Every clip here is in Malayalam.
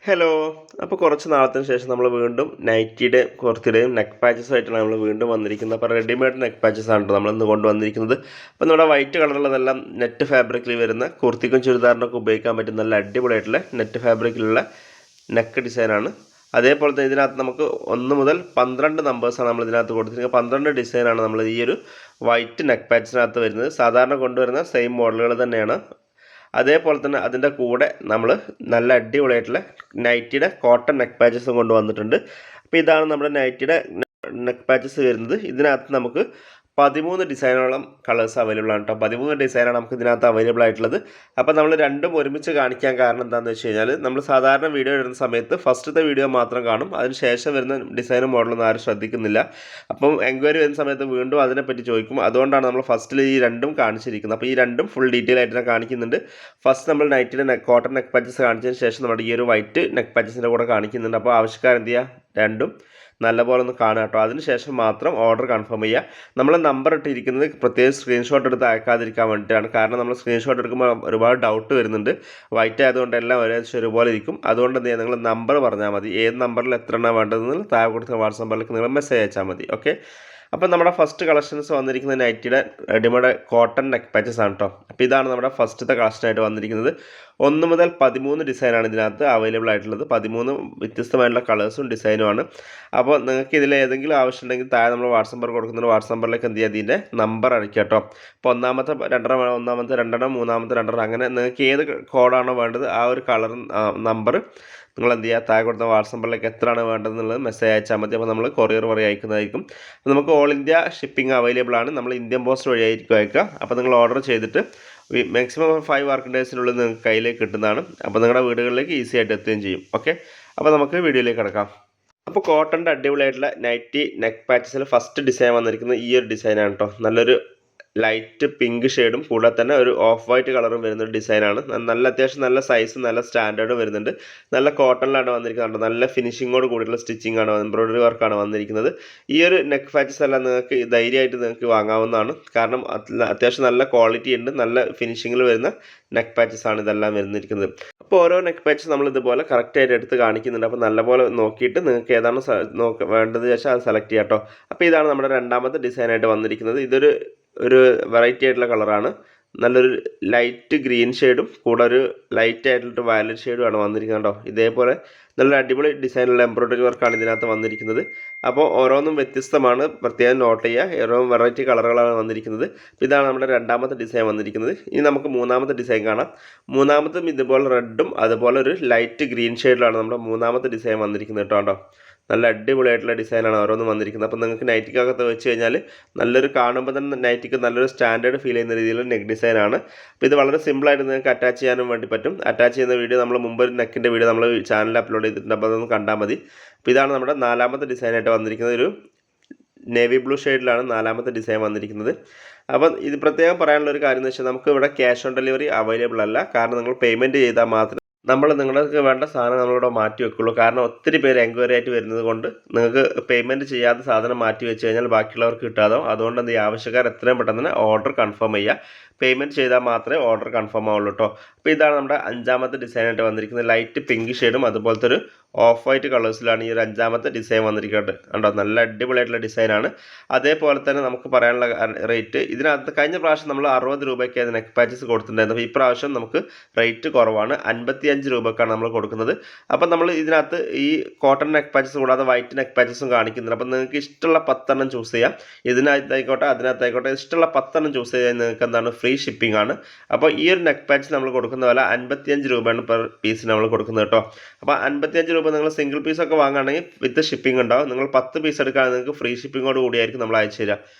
ഹലോ. അപ്പോൾ കുറച്ച് നാളത്തിന് ശേഷം നമ്മൾ വീണ്ടും നൈറ്റിയുടെ കുർത്തിയുടെയും നെക്ക് പാച്ചസുമായിട്ടാണ് നമ്മൾ വീണ്ടും വന്നിരിക്കുന്നത്. അപ്പോൾ റെഡിമെയ്ഡ് നെക്ക് പാച്ചസ് ആണ് നമ്മൾ ഇന്ന് കൊണ്ടുവന്നിരിക്കുന്നത്. അപ്പോൾ നമ്മുടെ വൈറ്റ് കളറുള്ളതെല്ലാം നെറ്റ് ഫാബ്രിക്കിൽ വരുന്ന കുർത്തിക്കും ചുരിദാറിനൊക്കെ ഉപയോഗിക്കാൻ പറ്റുന്ന നല്ല അടിപൊളിയായിട്ടുള്ള നെറ്റ് ഫാബ്രിക്കിലുള്ള നെക്ക് ഡിസൈനാണ്. അതേപോലെ തന്നെ ഇതിനകത്ത് നമുക്ക് 1 മുതൽ 12 നമ്പേഴ്സാണ് നമ്മൾ ഇതിനകത്ത് കൊടുത്തിരിക്കുന്നത്. 12 ഡിസൈനാണ് നമ്മൾ ഈ ഒരു വൈറ്റ് നെക്ക് പാച്ചിനകത്ത് വരുന്നത്. സാധാരണ കൊണ്ടുവരുന്ന സെയിം മോഡലുകൾ തന്നെയാണ്. അതേപോലെ തന്നെ അതിൻ്റെ കൂടെ നമ്മൾ നല്ല അടിപൊളിയായിട്ടുള്ള നൈറ്റിയുടെ കോട്ടൺ നെക്ക് പാച്ചസും കൊണ്ടുവന്നിട്ടുണ്ട്. അപ്പോൾ ഇതാണ് നമ്മുടെ നൈറ്റിയുടെ നെക്ക് പാച്ചസ് വരുന്നത്. ഇതിനകത്ത് നമുക്ക് 13 ഡിസൈനോളം കളേഴ്സ് അവൈലബിൾ ആണ് കേട്ടോ. 13 ഡിസൈനാണ് നമുക്ക് ഇതിനകത്ത് അവൈലബിൾ ആയിട്ടുള്ളത്. അപ്പോൾ നമ്മൾ രണ്ടും ഒരുമിച്ച് കാണിക്കാൻ കാരണം എന്താണെന്ന് വെച്ച് കഴിഞ്ഞാൽ നമ്മൾ സാധാരണ വീഡിയോ ഇടുന്ന സമയത്ത് ഫസ്റ്റത്തെ വീഡിയോ മാത്രം കാണും, അതിന് ശേഷം വരുന്ന ഡിസൈനും മോഡലൊന്നും ആരും ശ്രദ്ധിക്കുന്നില്ല. അപ്പം എൻക്വയറി വരുന്ന സമയത്ത് വീണ്ടും അതിനെപ്പറ്റി ചോദിക്കും. അതുകൊണ്ടാണ് നമ്മൾ ഫസ്റ്റിൽ ഈ രണ്ടും കാണിച്ചിരിക്കുന്നത്. അപ്പോൾ ഈ രണ്ടും ഫുൾ ഡീറ്റെയിൽ ആയിട്ട് കാണിക്കുന്നുണ്ട്. ഫസ്റ്റ് നമ്മൾ നൈറ്റിൻ്റെ കോട്ടൺ നെക്ക് പാച്ചസ് കാണിച്ചതിന് ശേഷം നമ്മുടെ ഈ ഒരു വൈറ്റ് നെക്ക് പാച്ചസിൻ്റെ കൂടെ കാണിക്കുന്നുണ്ട്. അപ്പോൾ ആവശ്യക്കാർ എന്ത് ചെയ്യുക, രണ്ടും നല്ലപോലെ ഒന്ന് കാണുക കേട്ടോ. അതിനുശേഷം മാത്രം ഓർഡർ കൺഫേം ചെയ്യുക. നമ്മൾ നമ്പർ ഇട്ടിരിക്കുന്നത് പ്രത്യേകം സ്ക്രീൻഷോട്ട് എടുത്ത് അയക്കാതിരിക്കാൻ വേണ്ടിയിട്ടാണ്. കാരണം നമ്മൾ സ്ക്രീൻഷോട്ട് എടുക്കുമ്പോൾ ഒരുപാട് ഡൗട്ട് വരുന്നുണ്ട്. വൈറ്റ് ആയതുകൊണ്ട് എല്ലാം ഒരുപോലെ ഇരിക്കും. അതുകൊണ്ട് എന്ത് ചെയ്യുക, നിങ്ങൾ നമ്പർ പറഞ്ഞാൽ മതി. ഏത് നമ്പറിൽ എത്ര എണ്ണം വേണ്ടതെന്ന് താഴെ കൊടുത്ത വാട്സാപ്പ് നമ്പറിലേക്ക് നിങ്ങൾ മെസ്സേജ് അയച്ചാൽ മതി. ഓക്കെ. അപ്പോൾ നമ്മുടെ ഫസ്റ്റ് കളക്ഷൻസ് വന്നിരിക്കുന്ന നൈറ്റിയുടെ റെഡിമെയ്ഡ് കോട്ടൺ നെക്ക് പാച്ചസ് ആണ് കേട്ടോ. അപ്പോൾ ഇതാണ് നമ്മുടെ ഫസ്റ്റത്തെ കളക്ഷനായിട്ട് വന്നിരിക്കുന്നത്. 1 മുതൽ 13 ഡിസൈനാണ് ഇതിനകത്ത് അവൈലബിൾ ആയിട്ടുള്ളത്. 13 വ്യത്യസ്തമായിട്ടുള്ള കളേഴ്സും ഡിസൈനുമാണ്. അപ്പോൾ നിങ്ങൾക്ക് ഇതിൽ ഏതെങ്കിലും ആവശ്യമുണ്ടെങ്കിൽ താഴെ നമ്മൾ വാട്സാപ്പ് നമ്പർ കൊടുക്കുന്നുണ്ട്. വാട്സാപ്പ് നമ്പറിലേക്ക് എന്ത് ചെയ്യുക, ഇതിൻ്റെ നമ്പർ അടിക്കുക കേട്ടോ. അപ്പോൾ ഒന്നാമത്തെ 2, മൂന്നാമത്തെ 2, അങ്ങനെ നിങ്ങൾക്ക് ഏത് കോഡാണോ വേണ്ടത് ആ ഒരു കളർ നമ്പർ നിങ്ങൾ എന്ത് ചെയ്യുക, താഴെ കൊടുത്ത വാട്സാപ്പ് നമ്പറിലേക്ക് എത്രയാണ് വേണ്ടതെന്നുള്ളത് മെസ്സേജ് അയച്ചാൽ മതി. അപ്പോൾ നമ്മൾ കൊറിയർ വഴി അയക്കുന്നതായിരിക്കും. അപ്പോൾ നമുക്ക് ഓൾ ഇന്ത്യ ഷിപ്പിംഗ് അവൈലബിൾ ആണ്. നമ്മൾ ഇന്ത്യൻ പോസ്റ്റ് വഴി ആയിരിക്കും അയക്കുക. അപ്പോൾ നിങ്ങൾ ഓർഡർ ചെയ്തിട്ട് മാക്സിമം 5 വർക്കിംഗ് ഡേയ്സിനുള്ളിൽ നിങ്ങൾക്ക് കയ്യിലേക്ക് കിട്ടുന്നതാണ്. അപ്പോൾ നിങ്ങളുടെ വീടുകളിലേക്ക് ഈസി ആയിട്ട് എത്തുകയും ചെയ്യും. ഓക്കെ. അപ്പോൾ നമുക്ക് വീഡിയോയിലേക്ക് കിടക്കാം. അപ്പോൾ കോട്ടൻ്റെ അടിപൊളിയായിട്ടുള്ള നൈറ്റി നെക്ക് പാച്ചസിൽ ഫസ്റ്റ് ഡിസൈൻ വന്നിരിക്കുന്നത് ഈ ഒരു ഡിസൈനാണ് കേട്ടോ. നല്ലൊരു ലൈറ്റ് പിങ്ക് ഷെയ്ഡും കൂടെ തന്നെ ഒരു ഓഫ് വൈറ്റ് കളറും വരുന്നൊരു ഡിസൈനാണ്. അത്യാവശ്യം നല്ല സൈസും നല്ല സ്റ്റാൻഡേർഡും വരുന്നുണ്ട്. നല്ല കോട്ടണിലാണ് വന്നിരിക്കുന്നത്. നല്ല ഫിനിഷിങ്ങോട് കൂടിയുള്ള സ്റ്റിച്ചിങ് ആണ്, എംബ്രോയിഡറി വർക്കാണ് വന്നിരിക്കുന്നത്. ഈ ഒരു നെക്ക് പാച്ചസ് എല്ലാം നിങ്ങൾക്ക് ധൈര്യമായിട്ട് നിങ്ങൾക്ക് വാങ്ങാവുന്നതാണ്. കാരണം അത്യാവശ്യം നല്ല ക്വാളിറ്റി ഉണ്ട്, നല്ല ഫിനിഷിങ്ങിൽ വരുന്ന നെക്ക് പാച്ചസ് ആണ് ഇതെല്ലാം വരുന്നിരിക്കുന്നത്. അപ്പോൾ ഓരോ നെക്ക് പാച്ചസ് നമ്മൾ ഇതുപോലെ കറക്റ്റായിട്ട് എടുത്ത് കാണിക്കുന്നുണ്ട്. അപ്പോൾ നല്ലപോലെ നോക്കിയിട്ട് നിങ്ങൾക്ക് ഏതാണ് വേണ്ടത് വെച്ചാൽ അത് സെലക്ട് ചെയ്യാം കേട്ടോ. അപ്പോൾ ഇതാണ് നമ്മുടെ രണ്ടാമത്തെ ഡിസൈനായിട്ട് വന്നിരിക്കുന്നത്. ഇതൊരു വെറൈറ്റി ആയിട്ടുള്ള കളറാണ്. നല്ലൊരു ലൈറ്റ് ഗ്രീൻ ഷെയ്ഡും കൂടെ ഒരു ലൈറ്റ് ആയിട്ടുള്ള വയലറ്റ് ഷെയ്ഡുമാണ് വന്നിരിക്കുന്നത് കേട്ടോ. ഇതേപോലെ നല്ല അടിപൊളി ഡിസൈനുള്ള എംബ്രോയിഡറി വർക്കാണ് ഇതിനകത്ത് വന്നിരിക്കുന്നത്. അപ്പോൾ ഓരോന്നും വ്യത്യസ്തമാണ്, പ്രത്യേകം നോട്ട് ചെയ്യുക. ഓരോ വെറൈറ്റി കളറുകളാണ് വന്നിരിക്കുന്നത്. ഇതാണ് നമ്മുടെ രണ്ടാമത്തെ ഡിസൈൻ വന്നിരിക്കുന്നത്. ഇനി നമുക്ക് മൂന്നാമത്തെ ഡിസൈൻ കാണാം. മൂന്നാമത്തും ഇതുപോലെ റെഡും അതുപോലെ ഒരു ലൈറ്റ് ഗ്രീൻ ഷെയ്ഡിലാണ് നമ്മുടെ മൂന്നാമത്തെ ഡിസൈൻ വന്നിരിക്കുന്നത് കേട്ടോ. നല്ല അടിപൊളിയായിട്ടുള്ള ഡിസൈനാണ് ഓരോന്നും വന്നിരിക്കുന്നത്. അപ്പോൾ നിങ്ങൾക്ക് നൈറ്റിക്കകത്ത് വെച്ച് കഴിഞ്ഞാൽ നല്ലൊരു കാണുമ്പോൾ തന്നെ നൈറ്റിക്ക് നല്ലൊരു സ്റ്റാൻഡേർഡ് ഫീൽ ചെയ്യുന്ന രീതിയിലുള്ള നെക്ക് ഡിസൈനാണ്. അപ്പോൾ ഇത് വളരെ സിമ്പിളായിട്ട് നിങ്ങൾക്ക് അറ്റാച്ച് ചെയ്യാനും വേണ്ടി പറ്റും. അറ്റാച്ച് ചെയ്യുന്ന വീഡിയോ നമ്മൾ മുമ്പ് ഒരു നെക്കിൻ്റെ വീഡിയോ നമ്മൾ ചാനലിൽ അപ്ലോഡ് ചെയ്തിട്ടുണ്ട്. അപ്പോൾ അതൊന്ന് കണ്ടാൽ മതി. അപ്പോൾ ഇതാണ് നമ്മുടെ നാലാമത്തെ ഡിസൈനായിട്ട് വന്നിരിക്കുന്നത്. ഒരു നേവി ബ്ലൂ ഷെയ്ഡിലാണ് നാലാമത്തെ ഡിസൈൻ വന്നിരിക്കുന്നത്. അപ്പം ഇത് പ്രത്യേകം പറയാനുള്ള ഒരു കാര്യം എന്ന് വെച്ചാൽ നമുക്ക് ഇവിടെ ക്യാഷ് ഓൺ ഡെലിവറി അവൈലബിൾ അല്ല. കാരണം നിങ്ങൾ പേയ്മെൻറ്റ് ചെയ്താൽ മാത്രമേ നമ്മൾ നിങ്ങൾക്ക് വേണ്ട സാധനം നമ്മളിവിടെ മാറ്റി വെക്കുള്ളൂ. കാരണം ഒത്തിരി പേര് എൻക്വയറി ആയിട്ട് വരുന്നത് കൊണ്ട് നിങ്ങൾക്ക് പേയ്മെൻറ്റ് ചെയ്യാതെ സാധനം മാറ്റി വെച്ച് കഴിഞ്ഞാൽ ബാക്കിയുള്ളവർക്ക് കിട്ടാതാവും. അതുകൊണ്ട് എന്ത് ആവശ്യക്കാർ എത്രയും പെട്ടെന്ന് തന്നെ ഓർഡർ കൺഫേം ചെയ്യുക. പേയ്മെൻറ്റ് ചെയ്താൽ മാത്രമേ ഓർഡർ കൺഫേം ആവുള്ളൂ കേട്ടോ. അപ്പോൾ ഇതാണ് നമ്മുടെ അഞ്ചാമത്തെ ഡിസൈനായിട്ട് വന്നിരിക്കുന്നത്. ലൈറ്റ് പിങ്ക് ഷെയ്ഡും അതുപോലത്തെ ഒരു ഓഫ് വൈറ്റ് കളേഴ്സിലാണ് ഈ ഒരു അഞ്ചാമത്തെ ഡിസൈൻ വന്നിരിക്കുന്നത് കണ്ടോ. നല്ല അടിപൊളിയായിട്ടുള്ള ഡിസൈനാണ്. അതേപോലെ തന്നെ നമുക്ക് പറയാനുള്ള റേറ്റ്, ഇതിനകത്ത് കഴിഞ്ഞ പ്രാവശ്യം നമ്മൾ 60 രൂപയ്ക്ക് നെക്ക് പാച്ചസ് കൊടുത്തിട്ടുണ്ടായിരുന്നു. ഈ പ്രാവശ്യം നമുക്ക് റേറ്റ് കുറവാണ്, 55 രൂപക്കാണ് നമ്മൾ കൊടുക്കുന്നത്. അപ്പം നമ്മൾ ഇതിനകത്ത് ഈ കോട്ടൺ നെക്ക് പാച്ചസ് കൂടാതെ വൈറ്റ് നെക്ക് പാച്ചസും കാണിക്കുന്നുണ്ട്. അപ്പം നിങ്ങൾക്ക് ഇഷ്ടമുള്ള 10 എണ്ണം ചൂസ് ചെയ്യാം. ഇതിനകത്തായിക്കോട്ടെ അതിനകത്തായിക്കോട്ടെ ഇഷ്ടമുള്ള 10 എണ്ണം ചൂസ് ചെയ്യാൻ നിങ്ങൾക്ക് എന്താണ് ഫ്രീ ഷിപ്പിംഗ് ആണ്. അപ്പോൾ ഈ ഒരു നെക്ക് പാച്ച് നമ്മൾ കൊടുക്കുന്ന വില 55 രൂപയാണ് പെർ പീസിന് നമ്മൾ കൊടുക്കുന്നത് കേട്ടോ. അപ്പോൾ 55 രൂപ നിങ്ങൾ സിംഗിൾ പീസൊക്കെ വാങ്ങുകയാണെങ്കിൽ വിത്ത് ഷിപ്പിംഗ് ഉണ്ടാവും. നിങ്ങൾ 10 പീസ് എടുക്കുകയാണെങ്കിൽ നിങ്ങൾക്ക് ഫ്രീ ഷിപ്പിങ്ങോട് കൂടിയായിരിക്കും നമ്മൾ അയച്ചു തരിക.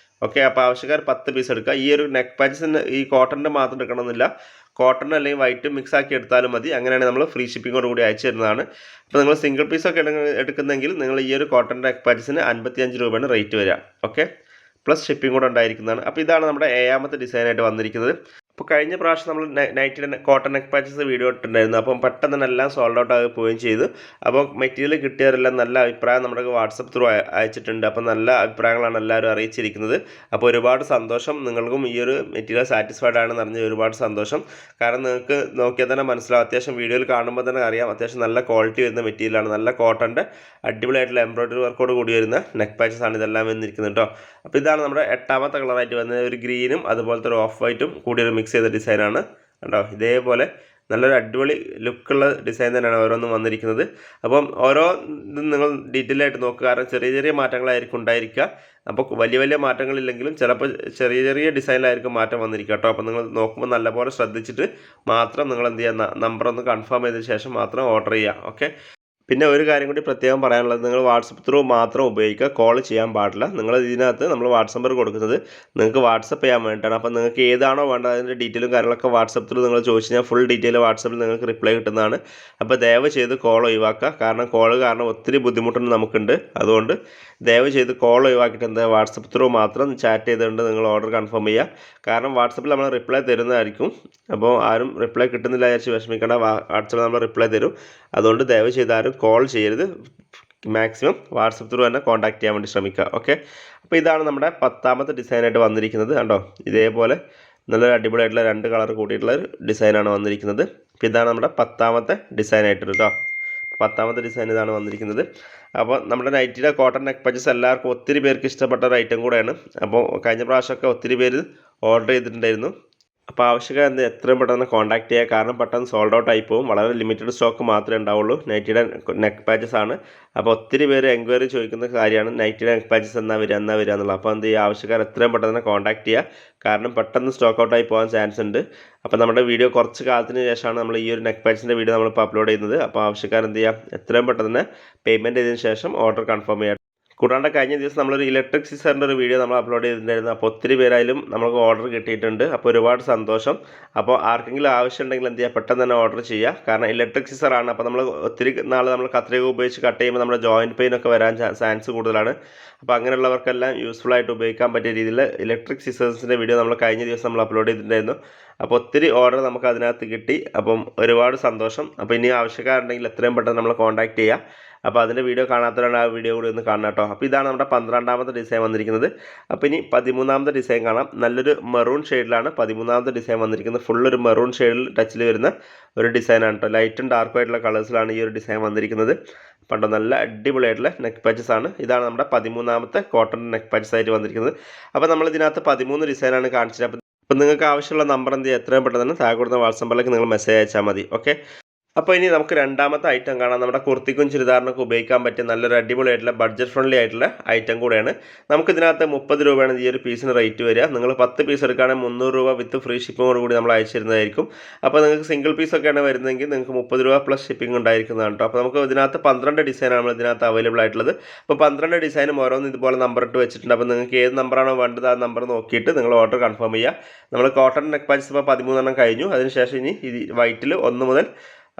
ഓക്കെ. അപ്പോൾ ആവശ്യക്കാർ 10 പീസ് എടുക്കുക. ഈ ഒരു നെക്ക് പാച്ചസിന് ഈ കോട്ടൻ്റെ മാത്രം എടുക്കണമെന്നില്ല, കോട്ടൺ അല്ലെങ്കിൽ വൈറ്റ് മിക്സ് ആക്കി എടുത്താലും മതി. അങ്ങനെയാണെങ്കിൽ നമ്മൾ ഫ്രീ ഷിപ്പിങ്ങോട് കൂടി അയച്ചു തരുന്നതാണ്. അപ്പോൾ നിങ്ങൾ സിംഗിൾ പീസൊക്കെ എടുക്കുന്നെങ്കിൽ നിങ്ങൾ ഈ ഒരു കോട്ടൺ നെക്ക് പാച്ചസിന് 55 രൂപയാണ് റേറ്റ് വരിക. ഓക്കെ. പ്ലസ് ഷിപ്പിംഗ് കൂടെ ഉണ്ടായിരിക്കുന്നതാണ്. അപ്പോൾ ഇതാണ് നമ്മുടെ ഏഴാമത്തെ ഡിസൈനായിട്ട് വന്നിരിക്കുന്നത്. അപ്പോൾ കഴിഞ്ഞ പ്രാവശ്യം നമ്മൾ നൈറ്റിയുടെ കോട്ടൺ നെക്ക് പാച്ചസ് വീഡിയോ ഇട്ടിട്ടുണ്ടായിരുന്നു. അപ്പം പെട്ടെന്ന് തന്നെ എല്ലാം സോൾഡ് ഔട്ട് ആയി പോവുകയും ചെയ്തു. അപ്പോൾ മെറ്റീരിയൽ കിട്ടിയവരെല്ലാം നല്ല അഭിപ്രായം നമ്മുടെ വാട്സപ്പ് ത്രൂ അയച്ചിട്ടുണ്ട്. അപ്പോൾ നല്ല അഭിപ്രായങ്ങളാണ് എല്ലാവരും അറിയിച്ചിരിക്കുന്നത്. അപ്പോൾ ഒരുപാട് സന്തോഷം. നിങ്ങൾക്കും ഈ ഒരു മെറ്റീരിയൽ സാറ്റിസ്ഫൈഡ് ആണെന്ന് അറിഞ്ഞ് ഒരുപാട് സന്തോഷം. കാരണം നിങ്ങൾക്ക് നോക്കിയാൽ തന്നെ മനസ്സിലാവും, അത്യാവശ്യം വീഡിയോയിൽ കാണുമ്പോൾ തന്നെ അറിയാം, അത്യാവശ്യം നല്ല ക്വാളിറ്റി വരുന്ന മെറ്റീരിയലാണ്. നല്ല കോട്ടൻ്റെ അടിപൊളിയായിട്ടുള്ള എംബ്രോയ്ഡറി വർക്കോട് കൂടി വരുന്ന നെക്ക് പാച്ചസ് ആണ് ഇതെല്ലാം വന്നിരിക്കുന്നത് കേട്ടോ. അപ്പോൾ ഇതാണ് നമ്മുടെ 8ാമത്തെ കളറായിട്ട് വന്നത്. ഒരു ഗ്രീനും അതുപോലത്തെ ഒരു ഓഫ് വൈറ്റും കൂടി ഒരു മിക്സ് ചെയ്ത ഡിസൈനാണ് കേട്ടോ. ഇതേപോലെ നല്ലൊരു അടിപൊളി ലുക്കുള്ള ഡിസൈൻ തന്നെയാണ് ഓരോന്നും വന്നിരിക്കുന്നത്. അപ്പം ഓരോ ഇതും നിങ്ങൾ ഡീറ്റെയിൽ ആയിട്ട് നോക്കുക. കാരണം ചെറിയ ചെറിയ മാറ്റങ്ങളായിരിക്കും ഉണ്ടായിരിക്കുക. അപ്പോൾ വലിയ വലിയ മാറ്റങ്ങളില്ലെങ്കിലും ചിലപ്പോൾ ചെറിയ ചെറിയ ഡിസൈനിലായിരിക്കും മാറ്റം വന്നിരിക്കുക കേട്ടോ. അപ്പോൾ നിങ്ങൾ നോക്കുമ്പോൾ നല്ലപോലെ ശ്രദ്ധിച്ചിട്ട് മാത്രം നിങ്ങൾ എന്ത് ചെയ്യുക, നമ്പർ ഒന്ന് കൺഫേം ചെയ്തതിന് ശേഷം മാത്രം ഓർഡർ ചെയ്യുക. ഓക്കെ. പിന്നെ ഒരു കാര്യം കൂടി പ്രത്യേകം പറയാനുള്ളത്, നിങ്ങൾ വാട്സപ്പ് ത്രൂ മാത്രം ഉപയോഗിക്കുക, കോൾ ചെയ്യാൻ പാടില്ല. നിങ്ങൾ ഇതിനകത്ത് നമ്മൾ വാട്സപ്പ് നമ്പർ കൊടുക്കുന്നത് നിങ്ങൾക്ക് വാട്സപ്പ് ചെയ്യാൻ വേണ്ടിയിട്ടാണ്. അപ്പോൾ നിങ്ങൾക്ക് ഏതാണോ വേണ്ടത് അതിൻ്റെ ഡീറ്റെയിലും കാര്യങ്ങളൊക്കെ വാട്സപ്പ് ത്രൂ നിങ്ങൾ ചോദിച്ചു കഴിഞ്ഞാൽ ഫുൾ ഡീറ്റെയിൽ വാട്സപ്പിൽ നിങ്ങൾക്ക് റിപ്ലൈ കിട്ടുന്നതാണ്. അപ്പോൾ ദയവ് ചെയ്ത് കോൾ ഒഴിവാക്കുക. കാരണം ഒത്തിരി ബുദ്ധിമുട്ടുണ്ട് നമുക്കുണ്ട്. അതുകൊണ്ട് ദയവ് ചെയ്ത് കോൾ ഒഴിവാക്കിയിട്ട് എന്താ വാട്സപ്പ് ത്രൂ മാത്രം ചാറ്റ് ചെയ്തുകൊണ്ട് നിങ്ങൾ ഓർഡർ കൺഫേം ചെയ്യുക. കാരണം വാട്സപ്പിൽ നമ്മൾ റിപ്ലൈ തരുന്നതായിരിക്കും. അപ്പോൾ ആരും റിപ്ലൈ കിട്ടുന്നില്ല വിചാരിച്ച് വിഷമിക്കേണ്ട, വാട്സപ്പിൽ നമ്മൾ റിപ്ലൈ തരും. അതുകൊണ്ട് ദയവ് ചെയ്ത് ആരും കോൾ ചെയ്യരുത്. മാക്സിമം വാട്സപ്പ് ത്രൂ തന്നെ കോൺടാക്ട് ചെയ്യാൻ വേണ്ടി ശ്രമിക്കുക. ഓക്കെ. അപ്പോൾ ഇതാണ് നമ്മുടെ 10ാമത്തെ ഡിസൈനായിട്ട് വന്നിരിക്കുന്നത്. കണ്ടോ, ഇതേപോലെ നല്ലൊരു അടിപൊളിയായിട്ടുള്ള 2 കളർ കൂടിയിട്ടുള്ള ഒരു ഡിസൈനാണ് വന്നിരിക്കുന്നത്. അപ്പോൾ ഇതാണ് നമ്മുടെ 10ാമത്തെ ഡിസൈനായിട്ട് കേട്ടോ. 10ാമത്തെ ഡിസൈൻ ഇതാണ് വന്നിരിക്കുന്നത്. അപ്പോൾ നമ്മുടെ നൈറ്റിയുടെ കോട്ടൺ നെക്ക് പാച്ചസ് എല്ലാവർക്കും ഒത്തിരി പേർക്ക് ഇഷ്ടപ്പെട്ട ഒരു ഐറ്റം കൂടെയാണ്. അപ്പോൾ കഴിഞ്ഞ പ്രാവശ്യമൊക്കെ ഒത്തിരി പേര് ഓർഡർ ചെയ്തിട്ടുണ്ടായിരുന്നു. അപ്പോൾ ആവശ്യക്കാർ എത്രയും പെട്ടെന്ന് കോൺടാക്ട് ചെയ്യുക. കാരണം പെട്ടെന്ന് സോൾഡ് ഔട്ട് ആയി പോകും. വളരെ ലിമിറ്റഡ് സ്റ്റോക്ക് മാത്രമേ ഉണ്ടാവുള്ളൂ. നൈറ്റിയുടെ നെക്ക് പാച്ചസ് ആണ്. അപ്പോൾ ഒത്തിരി പേര് എൻക്വയറി ചോദിക്കുന്ന കാര്യമാണ് നൈറ്റിയുടെ നെക്ക് പാച്ചസ് എന്നാ വരിക എന്നുള്ളത്. അപ്പോൾ എന്ത് ചെയ്യുക, ആവശ്യക്കാർ എത്രയും പെട്ടെന്ന് കോൺടാക്ട് ചെയ്യുക. കാരണം പെട്ടെന്ന് സ്റ്റോക്ക് ഔട്ട് ആയി പോകാൻ ചാൻസ് ഉണ്ട്. അപ്പോൾ നമ്മുടെ വീഡിയോ കുറച്ച് കാലത്തിന് ശേഷമാണ് നമ്മൾ ഈ ഒരു നെക്ക് പാച്ചസിൻ്റെ വീഡിയോ നമ്മളിപ്പോൾ അപ്ലോഡ് ചെയ്യുന്നത്. അപ്പോൾ ആവശ്യക്കാർ എന്ത് ചെയ്യുക, എത്രയും പെട്ടെന്ന് പേയ്മെൻറ്റ് ചെയ്തതിന് ശേഷം ഓർഡർ കൺഫേം ചെയ്യുക. കൂടാണ്ട് കഴിഞ്ഞ ദിവസം നമ്മളൊരു ഇലക്ട്രിക് സിസറിൻ്റെ ഒരു വീഡിയോ നമ്മൾ അപ്ലോഡ് ചെയ്തിട്ടുണ്ടായിരുന്നു. അപ്പോൾ ഒത്തിരി പേരായാലും നമുക്ക് ഓർഡർ കിട്ടിയിട്ടുണ്ട്. അപ്പോൾ ഒരുപാട് സന്തോഷം. അപ്പോൾ ആർക്കെങ്കിലും ആവശ്യമുണ്ടെങ്കിൽ എന്ത് ചെയ്യുക, പെട്ടെന്ന് തന്നെ ഓർഡർ ചെയ്യുക. കാരണം ഇലക്ട്രിക് സിസറാണ്. അപ്പോൾ നമ്മൾ ഒത്തിരി നാൾ നമ്മൾ കത്രിക ഉപയോഗിച്ച് കട്ട് ചെയ്യുമ്പോൾ നമ്മുടെ ജോയിൻറ്റ് പെയിൻ ഒക്കെ വരാൻ ചാൻസ് കൂടുതലാണ്. അപ്പോൾ അങ്ങനെയുള്ളവർക്കെല്ലാം യൂസ്ഫുൾ ആയിട്ട് ഉപയോഗിക്കാൻ പറ്റിയ രീതിയിൽ ഇലക്ട്രിക് സിസേഴ്സിൻ്റെ വീഡിയോ നമ്മൾ കഴിഞ്ഞ ദിവസം നമ്മൾ അപ്ലോഡ് ചെയ്തിട്ടുണ്ടായിരുന്നു. അപ്പോൾ ഒത്തിരി ഓർഡർ നമുക്ക് അതിനകത്ത് കിട്ടി. അപ്പം ഒരുപാട് സന്തോഷം. അപ്പോൾ ഇനി ആവശ്യക്കാരുണ്ടെങ്കിൽ എത്രയും പെട്ടെന്ന് നമ്മൾ കോൺടാക്ട് ചെയ്യുക. അപ്പോൾ അതിൻ്റെ വീഡിയോ കാണാത്തവരാണ് ആ വീഡിയോ കൂടി ഒന്ന് കാണണം കേട്ടോ. അപ്പോൾ ഇതാണ് നമ്മുടെ 12ാമത്തെ ഡിസൈൻ വന്നിരിക്കുന്നത്. അപ്പോൾ ഇനി 13ാമത്തെ ഡിസൈൻ കാണാം. നല്ലൊരു മെറൂൺ ഷെയ്ഡിലാണ് 13ാമത്തെ ഡിസൈൻ വന്നിരിക്കുന്നത്. ഫുള്ളൊരു മെറൂൺ ഷെയ്ഡിൽ ടച്ചിൽ വരുന്ന ഒരു ഡിസൈനാണ് കേട്ടോ. ലൈറ്റും ഡാർക്കും ആയിട്ടുള്ള കളേഴ്സിലാണ് ഈ ഒരു ഡിസൈൻ വന്നിരിക്കുന്നത്. പണ്ടോ നല്ല അടിപൊളിയായിട്ടുള്ള നെക്ക് പാച്ചസ് ആണ്. ഇതാണ് നമ്മുടെ 13ാമത്തെ കോട്ടൺ നെക്ക് പാച്ചസ് ആയിട്ട് വന്നിരിക്കുന്നത്. അപ്പോൾ നമ്മൾ ഇതിനകത്ത് 13 ഡിസൈനാണ് കാണിച്ചത്. അപ്പോൾ നിങ്ങൾക്ക് ആവശ്യമുള്ള നമ്പർ എന്ത് ചെയ്യുക, എത്രയും പെട്ടെന്ന് താഴെ കൊടുക്കുന്ന വാട്സപ്പ് നമ്പറിലേക്ക് നിങ്ങൾ മെസ്സേജ് അയച്ചാൽ മതി. ഓക്കെ. അപ്പോൾ ഇനി നമുക്ക് 2ാമത്തെ ഐറ്റം കാണാം. നമ്മുടെ കുർത്തിക്കും ചുരിദാറിനൊക്കെ ഉപയോഗിക്കാൻ പറ്റിയ നല്ലൊരു അടിപൊളിയായിട്ടുള്ള ബഡ്ജറ്റ് ഫ്രണ്ട്ലി ആയിട്ടുള്ള ഐറ്റം കൂടെയാണ്. നമുക്കിതിനകത്ത് 30 രൂപയാണ് ഈ ഒരു പീസിന് റേറ്റ് വരിക. നിങ്ങൾ 10 പീസ് എടുക്കുകയാണെങ്കിൽ 300 രൂപ വിത്ത് ഫ്രീ ഷിപ്പിങ്ങോട് കൂടി നമ്മൾ അയച്ചു തരുന്നതായിരിക്കും. അപ്പോൾ നിങ്ങൾക്ക് സിംഗിൾ പീസൊക്കെയാണ് വരുന്നതെങ്കിൽ നിങ്ങൾക്ക് 30 രൂപ പ്ലസ് ഷിപ്പിംഗ് ഉണ്ടായിരിക്കുന്നതാണ് കേട്ടോ. അപ്പോൾ നമുക്ക് ഇതിനകത്ത് 12 ഡിസൈനാണ് നമ്മൾ ഇതിനകത്ത് അവൈലബിൾ ആയിട്ടുള്ളത്. അപ്പോൾ 12 ഡിസൈനും ഓരോന്ന് ഇതുപോലെ നമ്പർ ഇട്ട് വെച്ചിട്ടുണ്ട്. അപ്പോൾ നിങ്ങൾക്ക് ഏത് നമ്പറാണോ വേണ്ടത് ആ നമ്പർ നോക്കിയിട്ട് നിങ്ങൾ ഓർഡർ കൺഫേം ചെയ്യുക. നമ്മൾ കോട്ടൺ നെക്ക് പാച്ചസ് ഇപ്പോൾ 13 കഴിഞ്ഞു. അതിനുശേഷം ഇനി വൈറ്റിൽ 1 മുതൽ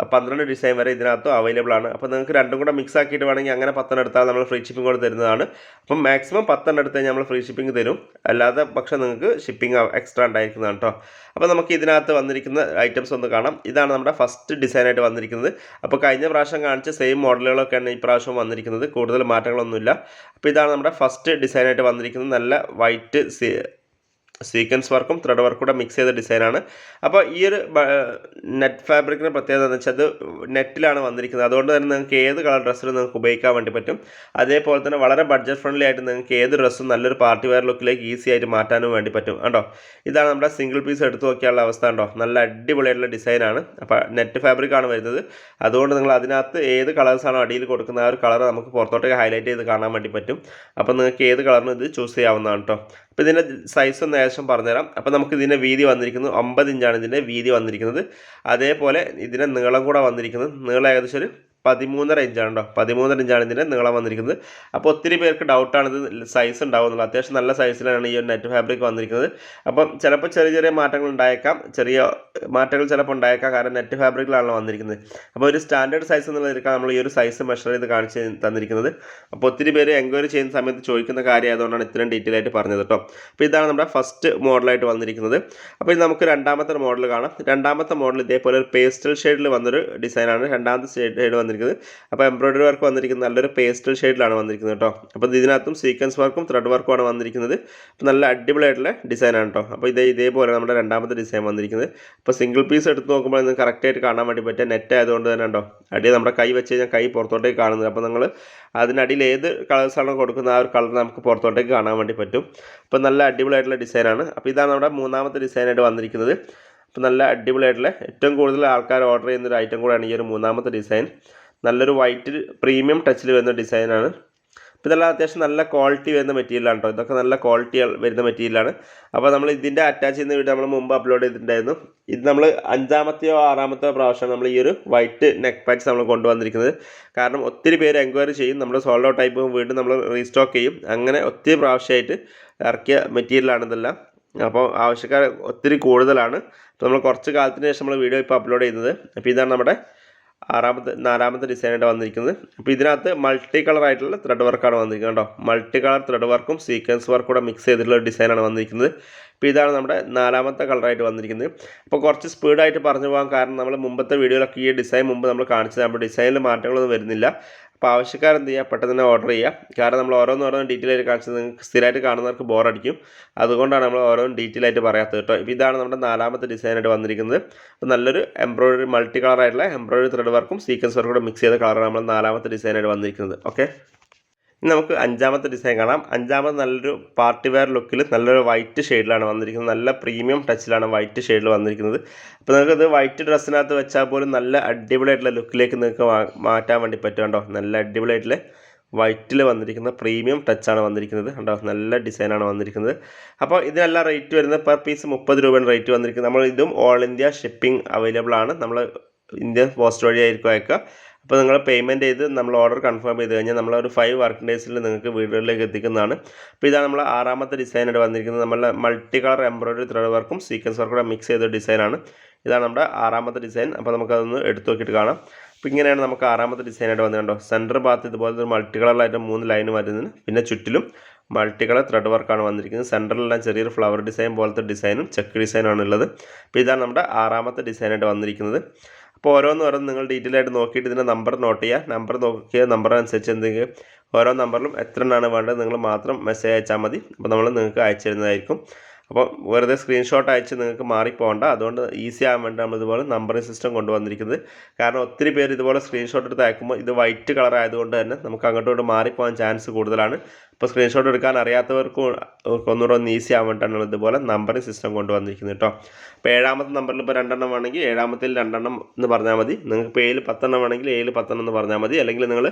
12 ഡിസൈൻ വരെ ഇതിനകത്ത് അവൈലബിൾ ആണ്. അപ്പോൾ നിങ്ങൾക്ക് രണ്ടും കൂടെ മിക്സ് ആക്കിയിട്ട് വേണമെങ്കിൽ അങ്ങനെ 10 എടുത്താൽ നമ്മൾ ഫ്രീ ഷിപ്പിംഗ് കൂടെ തരുന്നതാണ്. അപ്പം മാക്സിമം 10 എടുത്ത് കഴിഞ്ഞാൽ നമ്മൾ ഫ്രീ ഷിപ്പിംഗ് തരും. അല്ലാതെ പക്ഷേ നിങ്ങൾക്ക് ഷിപ്പിംഗ് എക്സ്ട്രാ ഉണ്ടായിരിക്കുന്നതാണ് കേട്ടോ. അപ്പോൾ നമുക്ക് ഇതിനകത്ത് വന്നിരിക്കുന്ന ഐറ്റംസ് ഒന്ന് കാണാം. ഇതാണ് നമ്മുടെ ഫസ്റ്റ് ഡിസൈനായിട്ട് വന്നിരിക്കുന്നത്. അപ്പോൾ കഴിഞ്ഞ പ്രാവശ്യം കാണിച്ച സെയിം മോഡലുകളൊക്കെയാണ് ഈ പ്രാവശ്യം വന്നിരിക്കുന്നത്. കൂടുതൽ മാറ്റങ്ങളൊന്നുമില്ല. അപ്പോൾ ഇതാണ് നമ്മുടെ ഫസ്റ്റ് ഡിസൈനായിട്ട് വന്നിരിക്കുന്നത്. നല്ല വൈറ്റ് സീക്വൻസ് വർക്കും ത്രെഡ് വർക്കും കൂടെ മിക്സ് ചെയ്ത ഡിസൈനാണ്. അപ്പോൾ ഈ ഒരു നെറ്റ് ഫാബ്രിക്കിന് പ്രത്യേകത എന്ന് വെച്ചാൽ അത് നെറ്റിലാണ് വന്നിരിക്കുന്നത്. അതുകൊണ്ട് തന്നെ നിങ്ങൾക്ക് ഏത് കളർ ഡ്രസ്സിലും നിങ്ങൾക്ക് ഉപയോഗിക്കാൻ വേണ്ടി പറ്റും. അതേപോലെ തന്നെ വളരെ ബഡ്ജറ്റ് ഫ്രണ്ട്ലി ആയിട്ട് നിങ്ങൾക്ക് ഏത് ഡ്രസ്സും നല്ലൊരു പാർട്ടി വെയർ ലുക്കിലേക്ക് ഈസി ആയിട്ട് മാറ്റാനും വേണ്ടി പറ്റും. കണ്ടോ, ഇതാണ് നമ്മുടെ സിംഗിൾ പീസ് എടുത്ത് നോക്കിയാലുള്ള അവസ്ഥ. കണ്ടോ, നല്ല അടിപൊളിയായിട്ടുള്ള ഡിസൈനാണ്. അപ്പോൾ നെറ്റ് ഫാബ്രിക്കാണ് വരുന്നത്. അതുകൊണ്ട് നിങ്ങൾ അതിനകത്ത് ഏത് കളേഴ്സാണോ അടിയിൽ കൊടുക്കുന്ന ആ ഒരു കളർ നമുക്ക് പുറത്തോട്ടേക്ക് ഹൈലൈറ്റ് ചെയ്ത് കാണാൻ വേണ്ടി പറ്റും. അപ്പോൾ നിങ്ങൾക്ക് ഏത് കളറിനും ഇത് ചൂസ് ചെയ്യാവുന്നതാണ് കേട്ടോ. അപ്പോൾ ഇതിൻ്റെ സൈസ് ഒന്ന് ഏകദേശം പറഞ്ഞുതരാം. അപ്പോൾ നമുക്ക് ഇതിൻ്റെ വീതി വന്നിരിക്കുന്നത് 9 ഇഞ്ചാണ് ഇതിൻ്റെ വീതി വന്നിരിക്കുന്നത്. അതേപോലെ ഇതിൻ്റെ നീളം കൂടെ വന്നിരിക്കുന്നത് നീളം ഏകദേശം ഒരു 13.5 ഇഞ്ചാണ് കേട്ടോ. 13.5 ഇഞ്ചാണ് ഇതിൻ്റെ നീളം വന്നിരിക്കുന്നത്. അപ്പോൾ ഒത്തിരി പേർക്ക് ഡൗട്ടാണ് ഇത് സൈസ് ഉണ്ടാവുന്നുള്ളത്. അത്യാവശ്യം നല്ല സൈസിലാണ് ഈ ഒരു നെറ്റ് ഫാബ്രിക് വന്നിരിക്കുന്നത്. അപ്പം ചിലപ്പോൾ ചെറിയ ചെറിയ മാറ്റങ്ങൾ ഉണ്ടായേക്കാം, ചെറിയ മാറ്റങ്ങൾ ചിലപ്പോൾ ഉണ്ടായേക്കാം, കാരണം നെറ്റ് ഫാബ്രിക്കിലാണല്ലോ വന്നിരിക്കുന്നത്. അപ്പോൾ ഒരു സ്റ്റാൻഡേർഡ് സൈസ് എന്നുള്ളതിലേക്കാണ് നമ്മൾ ഈ ഒരു സൈസ് മെഷർ ചെയ്ത് കാണിച്ച് തന്നിരിക്കുന്നത്. അപ്പോൾ ഒത്തിരി പേര് എൻക്വയറി ചെയ്യുന്ന സമയത്ത് ചോദിക്കുന്ന കാര്യം ആയതുകൊണ്ടാണ് ഇത്രയും ഡീറ്റെയിൽ ആയിട്ട് പറഞ്ഞത് കേട്ടോ. അപ്പോൾ ഇതാണ് നമ്മുടെ ഫസ്റ്റ് മോഡലായിട്ട് വന്നിരിക്കുന്നത്. അപ്പോൾ ഇത് നമുക്ക് രണ്ടാമത്തെ മോഡൽ കാണാം. രണ്ടാമത്തെ മോഡൽ ഇതേപോലെ ഒരു പേസ്റ്റൽ ഷെയ്ഡിൽ വന്നൊരു ഡിസൈനാണ് രണ്ടാമത്തെ ഷെയ്ഡ് വന്നിരിക്കുന്നത്. അപ്പോൾ എംബ്രോയിഡറി വർക്ക് വന്നിരിക്കുന്നത് നല്ലൊരു പേസ്റ്റൽ ഷെയ്ഡിലാണ് വന്നിരിക്കുന്നത് കേട്ടോ. അപ്പോൾ ഇതിനകത്തും സീക്വൻസ് വർക്കും ത്രെഡ് വർക്കുമാണ് വന്നിരിക്കുന്നത്. അപ്പോൾ നല്ല അടിപൊളിയായിട്ടുള്ള ഡിസൈനാണ് കേട്ടോ. അപ്പോൾ ഇതേപോലെ നമ്മുടെ രണ്ടാമത്തെ ഡിസൈൻ വന്നിരിക്കുന്നത്. അപ്പോൾ സിംഗിൾ പീസ് എടുത്ത് നോക്കുമ്പോൾ നിങ്ങൾക്ക് കറക്റ്റായിട്ട് കാണാൻ വേണ്ടി പറ്റുക. നെറ്റ് ആയതുകൊണ്ട് തന്നെ ഉണ്ടോ അടി നമ്മുടെ കൈ വെച്ച് കഴിഞ്ഞാൽ കൈ പുറത്തോട്ടേക്ക് കാണുന്നത്. അപ്പോൾ നിങ്ങൾ അതിനടിയിൽ ഏത് കളേഴ്സാണോ കൊടുക്കുന്നത് ആ ഒരു കളർ നമുക്ക് പുറത്തോട്ടേക്ക് കാണാൻ വേണ്ടി പറ്റും. അപ്പോൾ നല്ല അടിപൊളിയായിട്ടുള്ള ഡിസൈനാണ്. അപ്പോൾ ഇതാണ് നമ്മുടെ മൂന്നാമത്തെ ഡിസൈനായിട്ട് വന്നിരിക്കുന്നത്. അപ്പോൾ നല്ല അടിപൊളിയായിട്ടുള്ള ഏറ്റവും കൂടുതൽ ആൾക്കാർ ഓർഡർ ചെയ്യുന്ന ഒരു ഐറ്റം കൂടെയാണ് ഈ ഒരു മൂന്നാമത്തെ ഡിസൈൻ. നല്ലൊരു വൈറ്റ് പ്രീമിയം ടച്ചിൽ വരുന്ന ഡിസൈനാണ്. അപ്പോൾ ഇതെല്ലാം അത്യാവശ്യം നല്ല ക്വാളിറ്റി വരുന്ന മെറ്റീരിയലാണ് കേട്ടോ. ഇതൊക്കെ നല്ല ക്വാളിറ്റി വരുന്ന മെറ്റീരിയലാണ്. അപ്പോൾ നമ്മൾ ഇതിൻ്റെ അറ്റാച്ച് ചെയ്യുന്ന വീഡിയോ നമ്മൾ മുമ്പ് അപ്ലോഡ് ചെയ്തിട്ടുണ്ടായിരുന്നു. ഇത് നമ്മൾ 5-ാമത്തെയോ 6-ാമത്തെയോ പ്രാവശ്യം നമ്മൾ ഈ ഒരു വൈറ്റ് നെക്ക് പാച്ച് നമ്മൾ കൊണ്ടുവന്നിരിക്കുന്നത്. കാരണം ഒത്തിരി പേര് എൻക്വയറി ചെയ്യും, നമ്മൾ സോൾഡ് ഔട്ട് ടൈപ്പ് വീണ്ടും നമ്മൾ റീസ്റ്റോക്ക് ചെയ്യും. അങ്ങനെ ഒത്തിരി പ്രാവശ്യമായിട്ട് ഇറക്കിയ മെറ്റീരിയലാണ് ഇതെല്ലാം. അപ്പോൾ ആവശ്യക്കാർ ഒത്തിരി കൂടുതലാണ്. അപ്പോൾ നമ്മൾ കുറച്ച് കാലത്തിന് ശേഷം നമ്മൾ വീഡിയോ ഇപ്പോൾ അപ്ലോഡ് ചെയ്യുന്നത്. അപ്പോൾ ഇതാണ് നമ്മുടെ 4-ാമത്തെ ഡിസൈനായിട്ട് വന്നിരിക്കുന്നത്. അപ്പോൾ ഇതിനകത്ത് മൾട്ടി കളർ ആയിട്ടുള്ള ത്രെഡ് വർക്കാണ് വന്നിരിക്കുന്നത് കേട്ടോ. മൾട്ടി കളർ ത്രെഡ് വർക്കും സീക്വൻസ് വർക്കും കൂടെ മിക്സ് ചെയ്തിട്ടുള്ള ഡിസൈനാണ് വന്നിരിക്കുന്നത്. അപ്പോൾ ഇതാണ് നമ്മുടെ 4-ാമത്തെ കളറായിട്ട് വന്നിരിക്കുന്നത്. അപ്പോൾ കുറച്ച് സ്പീഡായിട്ട് പറഞ്ഞു പോകാൻ കാരണം നമ്മൾ മുമ്പത്തെ വീഡിയോയിലൊക്കെ ഈ ഡിസൈൻ മുമ്പ് നമ്മൾ കാണിച്ചത്. അപ്പോൾ ഡിസൈനിൽ മാറ്റങ്ങളൊന്നും വരുന്നില്ല. അപ്പോൾ ആവശ്യക്കാരെന്ത് ചെയ്യുക, പെട്ടെന്ന് തന്നെ ഓർഡർ ചെയ്യുക. കാരണം നമ്മൾ ഓരോന്ന് ഡീറ്റെയിൽ ആയിട്ട് കാണിച്ചത് നിങ്ങൾക്ക് സ്ഥിരമായിട്ട് കാണുന്നവർക്ക് ബോറടിക്കും. അതുകൊണ്ടാണ് നമ്മൾ ഓരോന്നും ഡീറ്റെയിൽ ആയിട്ട് പറയാത്തത് കേട്ടോ. ഇപ്പോൾ ഇതാണ് നമ്മുടെ 4-ാമത്തെ ഡിസൈനായിട്ട് വന്നിരിക്കുന്നത്. അപ്പോൾ നല്ലൊരു എംബ്രോയിഡറി മൾട്ടി കളർ ആയിട്ടുള്ള എംബ്രോയിഡറി ത്രെഡ് വർക്കും സീക്വൻസ് വർക്കും കൂടെ മിക്സ് ചെയ്ത കളറാണ് നമ്മൾ 4-ാമത്തെ ഡിസൈനായിട്ട് വന്നിരിക്കുന്നത്. ഓക്കെ, ഇനി നമുക്ക് 5-ാമത്തെ ഡിസൈൻ കാണാം. 5-ാമത് നല്ലൊരു പാർട്ടി വെയർ ലുക്കിൽ നല്ലൊരു വൈറ്റ് ഷെയ്ഡിലാണ് വന്നിരിക്കുന്നത്. നല്ല പ്രീമിയം ടച്ചിലാണ് വൈറ്റ് ഷെയ്ഡിൽ വന്നിരിക്കുന്നത്. അപ്പോൾ നിങ്ങൾക്കത് വൈറ്റ് ഡ്രസ്സിനകത്ത് വെച്ചാൽ പോലും നല്ല അടിപൊളിയായിട്ടുള്ള ലുക്കിലേക്ക് നിങ്ങൾക്ക് മാറ്റാൻ വേണ്ടി പറ്റും കേട്ടോ. നല്ല അടിപൊളിയായിട്ടുള്ള വൈറ്റിൽ വന്നിരിക്കുന്ന പ്രീമിയം ടച്ചാണ് വന്നിരിക്കുന്നത് കേട്ടോ. നല്ല ഡിസൈനാണ് വന്നിരിക്കുന്നത്. അപ്പോൾ ഇതിനെല്ലാം റേറ്റ് വരുന്നത് പെർ പീസ് 30 രൂപയാണ് റേറ്റ് വന്നിരിക്കുന്നത്. നമ്മൾ ഇതും ഓൾ ഇന്ത്യ ഷിപ്പിംഗ് അവൈലബിൾ ആണ്. നമ്മൾ ഇന്ത്യൻ പോസ്റ്റ് വഴിയായിരിക്കും അയക്കുക. അപ്പോൾ നിങ്ങൾ പേയ്മെൻറ്റ് ചെയ്ത് നമ്മൾ ഓർഡർ കൺഫേം ചെയ്ത് കഴിഞ്ഞാൽ നമ്മളൊരു 5 വർക്കിംഗ് ഡേയ്സിൽ നിങ്ങൾക്ക് വീടുകളിലേക്ക് എത്തിക്കുന്നതാണ്. അപ്പോൾ ഇതാണ് നമ്മൾ 6-ാമത്തെ ഡിസൈനായിട്ട് വന്നിരിക്കുന്നത്. നമ്മളുടെ മൾട്ടി കളർ എംബ്രോയിഡറി ത്രെഡ് വർക്കും സീക്വൻസ് വർക്കും കൂടെ മിക്സ് ചെയ്ത ഡിസൈനാണ്. ഇതാണ് നമ്മുടെ 6-ാമത്തെ ഡിസൈൻ. അപ്പോൾ നമുക്കതൊന്ന് എടുത്ത് നോക്കിയിട്ട് കാണാം. അപ്പോൾ ഇങ്ങനെയാണ് നമുക്ക് 6-ാമത്തെ ഡിസൈനായിട്ട് വന്നിട്ടുണ്ടോ. സെൻറ്റർ ഭാഗത്ത് ഇതുപോലത്തെ ഒരു മൾട്ടി കളറിലായിട്ട് 3 ലൈൻ വരുന്നതിന്, പിന്നെ ചുറ്റിലും മൾട്ടി കളർ ത്രെഡ് വർക്കാണ് വന്നിരിക്കുന്നത്. സെൻറ്ററിലെല്ലാം ചെറിയൊരു ഫ്ലവർ ഡിസൈൻ പോലത്തെ ഡിസൈനും ചെക്ക് ഡിസൈനാണ് ഉള്ളത്. അപ്പോൾ ഇതാണ് നമ്മുടെ 6-ാമത്തെ ഡിസൈനായിട്ട് വന്നിരിക്കുന്നത്. അപ്പോൾ ഓരോന്ന് നിങ്ങൾ ഡീറ്റെയിൽ ആയിട്ട് നോക്കിയിട്ട് ഇതിൻ്റെ നമ്പർ നോട്ട് ചെയ്യുക. നമ്പർ നോക്കിയ നമ്പർ അനുസരിച്ച് എന്തെങ്കിലും ഓരോ നമ്പറിലും എത്ര എണ്ണമാണ് വേണ്ടത് നിങ്ങൾ മാത്രം മെസ്സേജ് അയച്ചാൽ മതി. അപ്പോൾ നമ്മൾ നിങ്ങൾക്ക് അയച്ചു തരുന്നതായിരിക്കും. അപ്പോൾ വെറുതെ സ്ക്രീൻഷോട്ട് അയച്ച് നിങ്ങൾക്ക് മാറിപ്പോകണ്ട. അതുകൊണ്ട് ഈസി ആകാൻ വേണ്ടി നമ്മൾ ഇതുപോലെ നമ്പറിംഗ് സിസ്റ്റം കൊണ്ടുവന്നിരിക്കുന്നത്. കാരണം ഒത്തിരി പേര് ഇതുപോലെ സ്ക്രീൻഷോട്ട് എടുത്ത് അയക്കുമ്പോൾ ഇത് വൈറ്റ് കളർ ആയതുകൊണ്ട് തന്നെ നമുക്ക് അങ്ങോട്ട് മാറിപ്പോകാൻ ചാൻസ് കൂടുതലാണ്. അപ്പോൾ സ്ക്രീൻഷോട്ട് എടുക്കാൻ അറിയാത്തവർക്കും ഒന്നുകൂടെ ഒന്ന് ഈസി ആകാൻ വേണ്ടിയിട്ടാണ് ഇതുപോലെ നമ്പറിംഗ് സിസ്റ്റം കൊണ്ടുവന്നിരിക്കുന്നത് കേട്ടോ. അപ്പോൾ 7-ാമത്തെ നമ്പറിൽ ഇപ്പോൾ 2 എണ്ണം വേണമെങ്കിൽ 7-ാമത്തിൽ 2 എണ്ണം എന്ന് പറഞ്ഞാൽ മതി. നിങ്ങൾക്ക് ഇപ്പോൾ 7 10 എണ്ണം വേണമെങ്കിൽ 7 10 എണ്ണം എന്ന് പറഞ്ഞാൽ മതി. അല്ലെങ്കിൽ നിങ്ങൾ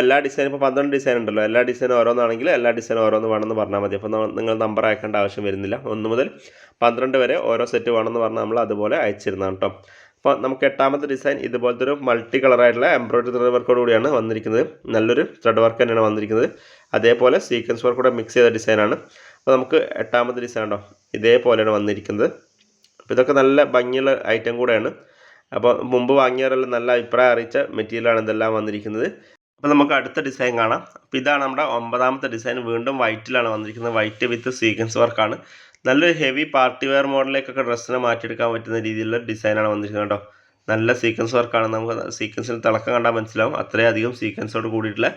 എല്ലാ ഡിസൈനും ഇപ്പോൾ 12 ഡിസൈൻ ഉണ്ടല്ലോ, എല്ലാ ഡിസൈനും ഓരോന്നാണെങ്കിൽ എല്ലാ ഡിസൈനും ഓരോന്ന് വേണമെന്ന് പറഞ്ഞാൽ മതി. അപ്പോൾ നിങ്ങൾ നമ്പർ അയക്കേണ്ട ആവശ്യം വരുന്നില്ല. 1 മുതൽ 12 വരെ ഓരോ സെറ്റ് വേണമെന്ന് പറഞ്ഞാൽ നമ്മൾ അതുപോലെ അയച്ചിരുന്നതാണ് കേട്ടോ. അപ്പോൾ നമുക്ക് 8-ാമത്തെ ഡിസൈൻ ഇതുപോലത്തെ ഒരു മൾട്ടി കളറായിട്ടുള്ള എംബ്രോയിഡറി ത്രെഡ് വർക്കോട് കൂടിയാണ് വന്നിരിക്കുന്നത്. നല്ലൊരു ത്രെഡ് വർക്ക് തന്നെയാണ് വന്നിരിക്കുന്നത്. അതേപോലെ സീക്വൻസ് വർക്ക് കൂടെ മിക്സ് ചെയ്ത ഡിസൈനാണ്. അപ്പോൾ നമുക്ക് 8-ാമത്തെ ഡിസൈൻ ഉണ്ടോ ഇതേപോലെയാണ് വന്നിരിക്കുന്നത്. അപ്പോൾ ഇതൊക്കെ നല്ല ഭംഗിയുള്ള ഐറ്റം കൂടെയാണ്. അപ്പോൾ മുമ്പ് വാങ്ങിയവരെല്ലാം നല്ല അഭിപ്രായം അറിയിച്ച മെറ്റീരിയലാണ് ഇതെല്ലാം വന്നിരിക്കുന്നത്. അപ്പോൾ നമുക്ക് അടുത്ത ഡിസൈൻ കാണാം. അപ്പോൾ ഇതാണ് നമ്മുടെ 9-ാമത്തെ ഡിസൈൻ. വീണ്ടും വൈറ്റിലാണ് വന്നിരിക്കുന്നത്. വൈറ്റ് വിത്ത് സീക്വൻസ് വർക്കാണ്. നല്ലൊരു ഹെവി പാർട്ടി വെയർ മോഡലിലേക്കൊക്കെ ഡ്രസ്സിനെ മാറ്റിയെടുക്കാൻ പറ്റുന്ന രീതിയിലുള്ള ഡിസൈനാണ് വന്നിരിക്കുന്നത് കേട്ടോ. നല്ല സീക്വൻസ് വർക്കാണ്. നമുക്ക് സീക്വൻസിൽ തിളക്കം കണ്ടാൽ മനസ്സിലാവും. അത്രയധികം സീക്വൻസോട് കൂടിയിട്ടുള്ള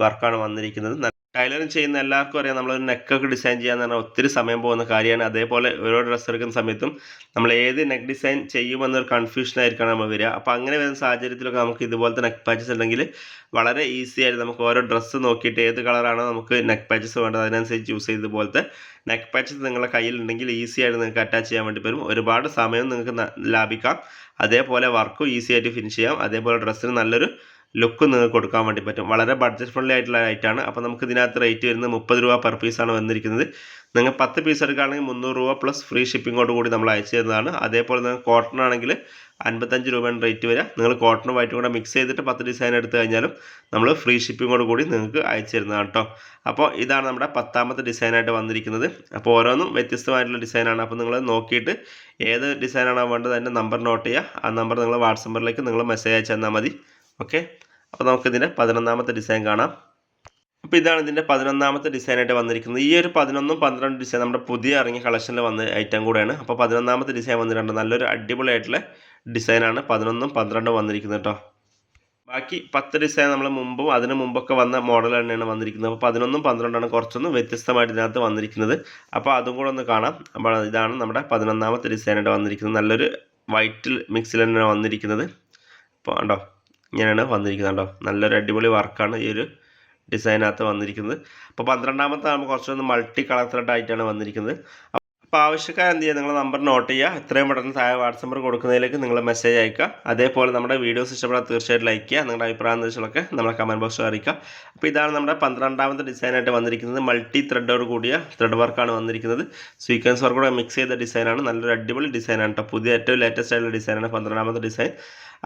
വർക്കാണ് വന്നിരിക്കുന്നത്. ടൈലറിങ് ചെയ്യുന്ന എല്ലാവർക്കും അറിയാം, നമ്മളൊരു നെക്കൊക്കെ ഡിസൈൻ ചെയ്യാന്ന് പറഞ്ഞാൽ ഒത്തിരി സമയം പോകുന്ന കാര്യമാണ്. അതേപോലെ ഓരോ ഡ്രസ്സ് എടുക്കുന്ന സമയത്തും നമ്മൾ ഏത് നെക്ക് ഡിസൈൻ ചെയ്യുമെന്നൊരു കൺഫ്യൂഷൻ ആയിരിക്കണം നമ്മൾ വരിക. അപ്പോൾ അങ്ങനെ വരുന്ന സാഹചര്യത്തിലൊക്കെ നമുക്ക് ഇതുപോലത്തെ നെക്ക് പാച്ചസ് ഉണ്ടെങ്കിൽ വളരെ ഈസി ആയിട്ട് നമുക്ക് ഓരോ ഡ്രസ്സ് നോക്കിയിട്ട് ഏത് കളറാണോ നമുക്ക് നെക്ക് പാച്ചസ് വേണ്ടത് അതിനനുസരിച്ച് യൂസ് ചെയ്ത് ഇതുപോലത്തെ നെക്ക് പാച്ചസ് നിങ്ങളുടെ കയ്യിലുണ്ടെങ്കിൽ ഈസി ആയിട്ട് നിങ്ങൾക്ക് അറ്റാച്ച് ചെയ്യാൻ വേണ്ടി വരും. ഒരുപാട് സമയം നിങ്ങൾക്ക് ലാഭിക്കാം. അതേപോലെ വർക്കും ഈസി ആയിട്ട് ഫിനിഷ് ചെയ്യാം. അതേപോലെ ഡ്രസ്സിന് നല്ലൊരു ലുക്ക് നിങ്ങൾക്ക് കൊടുക്കാൻ വേണ്ടി പറ്റും. വളരെ ബഡ്ജറ്റ് ഫ്രണ്ട്ലി ആയിട്ടുള്ള ഐറ്റാണ്. അപ്പോൾ നമുക്ക് ഇതിനകത്ത് റേറ്റ് വരുന്നത് 30 രൂപ പെർ പീസാണ് വന്നിരിക്കുന്നത്. നിങ്ങൾ 10 പീസ് എടുക്കുകയാണെങ്കിൽ 300 രൂപ പ്ലസ് ഫ്രീ ഷിപ്പിങ്ങോട് കൂടി നമ്മൾ അയച്ചു തരുന്നതാണ്. അതേപോലെ നിങ്ങൾ കോട്ടൺ ആണെങ്കിൽ 55 രൂപയാണ് റേറ്റ് വരിക. നിങ്ങൾ കോട്ടണും വൈറ്റും കൂടെ മിക്സ് ചെയ്തിട്ട് 10 ഡിസൈൻ എടുത്തു കഴിഞ്ഞാലും നമ്മൾ ഫ്രീ ഷിപ്പിങ്ങോട് കൂടി നിങ്ങൾക്ക് അയച്ചു തരുന്നതാണ് കേട്ടോ. അപ്പോൾ ഇതാണ് നമ്മുടെ 10ാമത്തെ ഡിസൈനായിട്ട് വന്നിരിക്കുന്നത്. അപ്പോൾ ഓരോന്നും വ്യത്യസ്തമായിട്ടുള്ള ഡിസൈനാണ്. അപ്പോൾ നിങ്ങൾ നോക്കിയിട്ട് ഏത് ഡിസൈനാണോ വേണ്ടത് അതിൻ്റെ നമ്പർ നോട്ട് ചെയ്യുക. ആ നമ്പർ നിങ്ങൾ വാട്സപ്പ് നമ്പറിലേക്ക് നിങ്ങൾ മെസ്സേജ് അയച്ചു തന്നാൽ മതി. ഓക്കെ, അപ്പോൾ നമുക്കിതിൻ്റെ 11ാമത്തെ ഡിസൈൻ കാണാം. അപ്പോൾ ഇതാണ് ഇതിൻ്റെ 11ാമത്തെ ഡിസൈനായിട്ട് വന്നിരിക്കുന്നത്. ഈ ഒരു 11ഉം 12 ഡിസൈൻ നമ്മുടെ പുതിയ ഇറങ്ങിയ കളക്ഷനിൽ വന്ന ഐറ്റം കൂടെയാണ്. അപ്പോൾ 11ാമത്തെ ഡിസൈൻ വന്നിട്ടുണ്ട്. നല്ലൊരു അടിപൊളിയായിട്ടുള്ള ഡിസൈനാണ് 11ഉം 12ഉം വന്നിരിക്കുന്നത് കേട്ടോ. ബാക്കി 10 ഡിസൈൻ നമ്മൾ മുമ്പും അതിന് മുമ്പൊക്കെ വന്ന മോഡൽ തന്നെയാണ് വന്നിരിക്കുന്നത്. അപ്പോൾ 11ഉം 12ആണ് കുറച്ചൊന്ന് വ്യത്യസ്തമായിട്ട് ഇതിനകത്ത് വന്നിരിക്കുന്നത്. അപ്പോൾ അതും കൂടെ ഒന്ന് കാണാം. അപ്പോൾ ഇതാണ് നമ്മുടെ 11ാമത്തെ ഡിസൈനായിട്ട് വന്നിരിക്കുന്നത്. നല്ലൊരു വൈറ്റ് മിക്സിൽ തന്നെയാണ് വന്നിരിക്കുന്നത്. അപ്പോൾ കണ്ടോ, ഇങ്ങനെയാണ് വന്നിരിക്കുന്നത് കേട്ടോ. നല്ലൊരു അടിപൊളി വർക്കാണ് ഈ ഒരു ഡിസൈനകത്ത് വന്നിരിക്കുന്നത്. അപ്പോൾ 12ാമത്തെ ആകുമ്പോൾ കുറച്ചൊന്ന് മൾട്ടി കളർ ത്രെഡ് ആയിട്ടാണ് വന്നിരിക്കുന്നത്. അപ്പോൾ ആവശ്യക്കാർ എന്ത് ചെയ്യുക, നിങ്ങൾ നമ്പർ നോട്ട് ചെയ്യുക. എത്രയും പെട്ടെന്ന് താഴെ വാട്സപ്പ് നമ്പർ കൊടുക്കുന്നതിലേക്ക് നിങ്ങൾ മെസ്സേജ് അയക്കുക. അതേപോലെ നമ്മുടെ വീഡിയോസ് ഇഷ്ടപ്പെടാൻ തീർച്ചയായിട്ടും ലൈക്ക് ചെയ്യുക. നിങ്ങളുടെ അഭിപ്രായം നിർദ്ദേശങ്ങളൊക്കെ നമ്മുടെ കമൻറ്റ് ബോക്സിൽ അറിയിക്കുക. അപ്പോൾ ഇതാണ് നമ്മുടെ 12ാമത്തെ ഡിസൈനായിട്ട് വന്നിരിക്കുന്നത്. മൾട്ടി ത്രെഡോട് കൂടിയ ത്രെഡ് വർക്കാണ് വന്നിരിക്കുന്നത്. സ്വീക്വൻസ് വർക്ക് കൂടെ മിക്സ് ചെയ്ത ഡിസൈനാണ്. നല്ലൊരു അടിപൊളി ഡിസൈനാണ് കേട്ടോ. പുതിയ ഏറ്റവും ലേറ്റസ്റ്റ് ആയിട്ടുള്ള ഡിസൈനാണ് 12ാമത്തെ ഡിസൈൻ.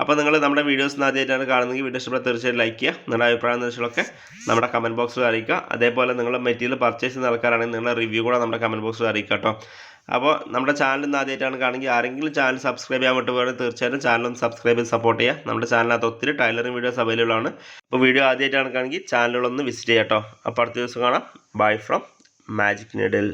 അപ്പോൾ നിങ്ങൾ നമ്മുടെ വീഡിയോസ് ആദ്യമായിട്ടാണ് കാണുന്നതെങ്കിൽ വീഡിയോ ഇഷ്ടപ്പെടാൻ തീർച്ചയായിട്ടും ലൈക്ക് ചെയ്യുക. നിങ്ങളുടെ അഭിപ്രായം നിർദ്ദേശങ്ങളൊക്കെ നമ്മുടെ കമൻറ്റ് ബോക്സിൽ അറിയിക്കുക. അതേപോലെ നിങ്ങൾ മെറ്റീരിയൽ പർച്ചേസ് ചെയ്യുന്ന ആൾക്കാരാണെങ്കിൽ നിങ്ങളുടെ റിവ്യൂ കൂടെ നമ്മുടെ കമൻറ്റ് ബോക്സിൽ അറിയിക്കുക കേട്ടോ. അപ്പോൾ നമ്മുടെ ചാനൽ ആദ്യമായിട്ടാണ് കാണുമെങ്കിൽ ആരെങ്കിലും ചാനൽ സബ്സ്ക്രൈബ് ചെയ്യാൻ വിട്ടുപോയാൽ തീർച്ചയായിട്ടും ചാനലൊന്ന് സബ്സ്ക്രൈബ് ചെയ്ത് സപ്പോർട്ട് ചെയ്യുക. നമ്മുടെ ചാനലിനകത്ത് ഒത്തിരി ടൈലറിംഗ് വീഡിയോസ് അവൈലബിൾ ആണ്. അപ്പോൾ വീഡിയോ ആദ്യമായിട്ടാണ് കാണുമെങ്കിൽ ചാനലുകളൊന്ന് വിസിറ്റ് ചെയ്യാം കേട്ടോ. അപ്പോൾ അടുത്ത ദിവസം കാണാം. Bye from magic needle.